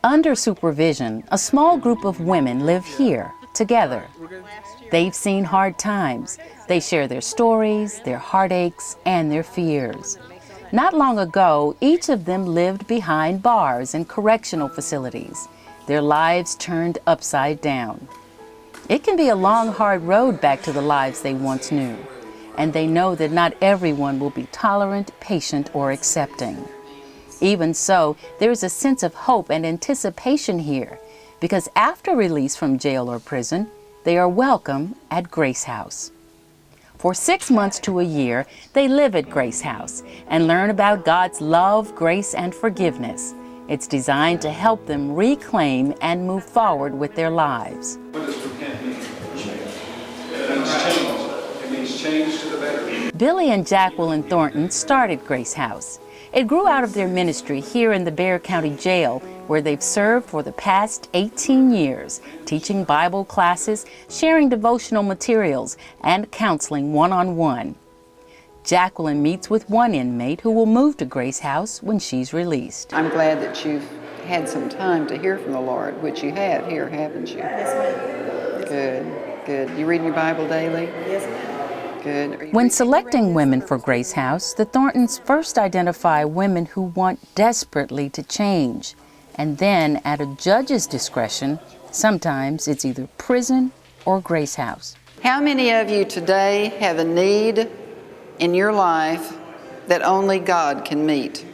Under supervision, a small group of women live here, together. They've seen hard times. They share their stories, their heartaches, and their fears. Not long ago, each of them lived behind bars and correctional facilities, their lives turned upside down. It can be a long, hard road back to the lives they once knew, and they know that not everyone will be tolerant, patient, or accepting. Even so, there is a sense of hope and anticipation here, because after release from jail or prison, they are welcome at Grace House. For 6 months to a year, they live at Grace House and learn about God's love, grace, and forgiveness. It's designed to help them reclaim and move forward with their lives. What does repent mean? It means change. It means change to the better. Billy and Jacqueline Thornton started Grace House. It grew out of their ministry here in the Bexar County Jail, where they've served for the past 18 years, teaching Bible classes, sharing devotional materials, and counseling one-on-one. Jacqueline meets with one inmate who will move to Grace House when she's released. I'm glad that you've had some time to hear from the Lord, which you have here, haven't you? Yes, ma'am. Good, good. You reading your Bible daily? Yes, ma'am. Good. When selecting women for Grace House, the Thorntons first identify women who want desperately to change. And then, at a judge's discretion, sometimes it's either prison or Grace House. How many of you today have a need in your life that only God can meet?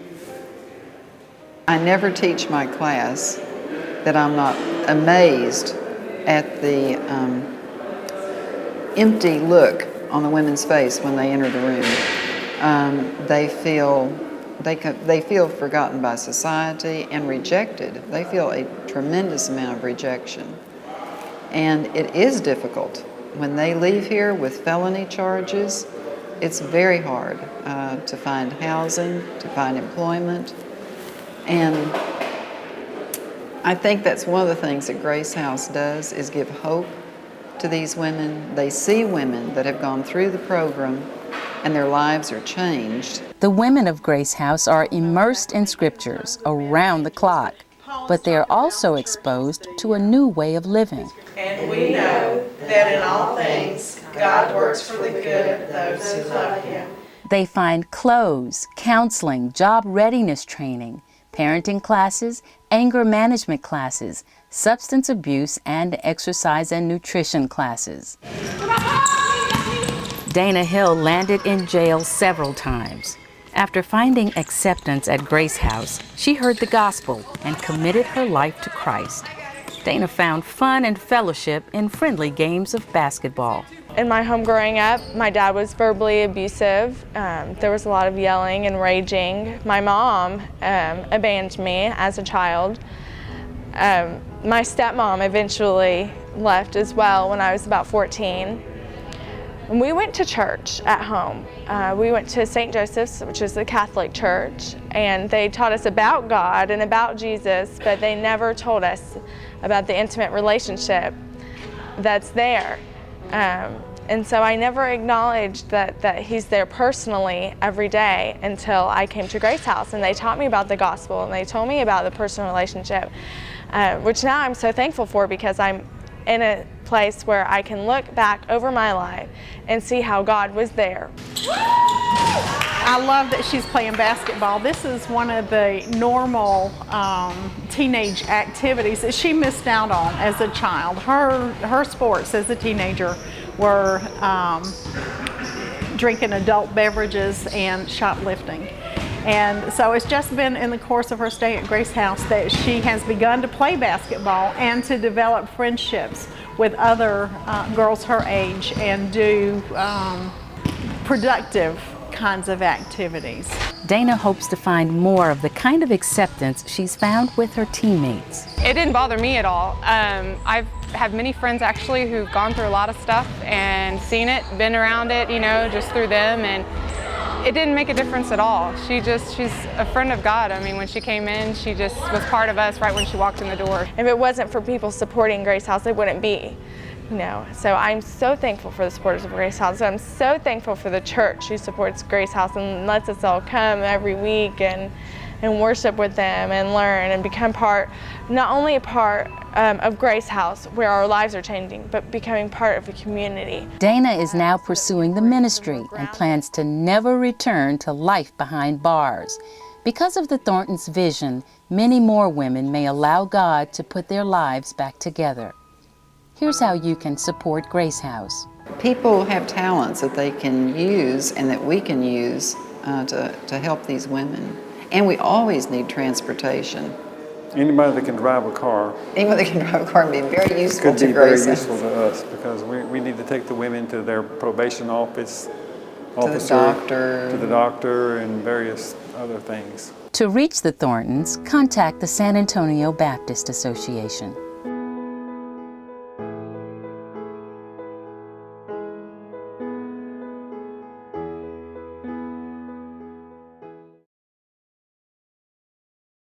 I never teach my class that I'm not amazed at the empty look on the women's face when they enter the room. They feel forgotten by society and rejected. They feel a tremendous amount of rejection. And it is difficult. When they leave here with felony charges, it's very hard to find housing, to find employment. And I think that's one of the things that Grace House does, is give hope to these women. They see women that have gone through the program and their lives are changed. The women of Grace House are immersed in scriptures around the clock, but they are also exposed to a new way of living. And we know that in all things, God works for the good of those who love Him. They find clothes, counseling, job readiness training, parenting classes, anger management classes, substance abuse, and exercise and nutrition classes. Dana Hill landed in jail several times. After finding acceptance at Grace House, she heard the gospel and committed her life to Christ. Dana found fun and fellowship in friendly games of basketball. In my home growing up, my dad was verbally abusive. There was a lot of yelling and raging. My mom abandoned me as a child. My stepmom eventually left as well when I was about 14. And we went to church at home. We went to St. Joseph's, which is a Catholic church, and they taught us about God and about Jesus, but they never told us about the intimate relationship that's there. And so I never acknowledged that He's there personally every day until I came to Grace House, and they taught me about the gospel, and they told me about the personal relationship, which now I'm so thankful for, because I'm in a place where I can look back over my life and see how God was there. I love that she's playing basketball. This is one of the normal teenage activities that she missed out on as a child. Her sports as a teenager were drinking adult beverages and shoplifting. And so it's just been in the course of her stay at Grace House that she has begun to play basketball and to develop friendships with other girls her age and do productive kinds of activities. Dana hopes to find more of the kind of acceptance she's found with her teammates. It didn't bother me at all. I've had many friends actually who've gone through a lot of stuff and seen it, been around it, you know, just through them, and it didn't make a difference at all. She's a friend of God. I mean, when she came in, she just was part of us right when she walked in the door. If it wasn't for people supporting Grace House, it wouldn't be, you know. So I'm so thankful for the supporters of Grace House. I'm so thankful for the church who supports Grace House and lets us all come every week and and worship with them and learn and become part, not only a part of Grace House where our lives are changing, but becoming part of a community. Dana is now pursuing the ministry and plans to never return to life behind bars. Because of the Thorntons' vision, many more women may allow God to put their lives back together. Here's how you can support Grace House. People have talents that they can use and that we can use to help these women. And we always need transportation. Anybody that can drive a car Anyone that can drive a car can be very useful could to be very Grace useful to us, because we need to take the women to their probation officer, doctor. to the doctor, and various other things. To reach the Thorntons, contact the San Antonio Baptist Association.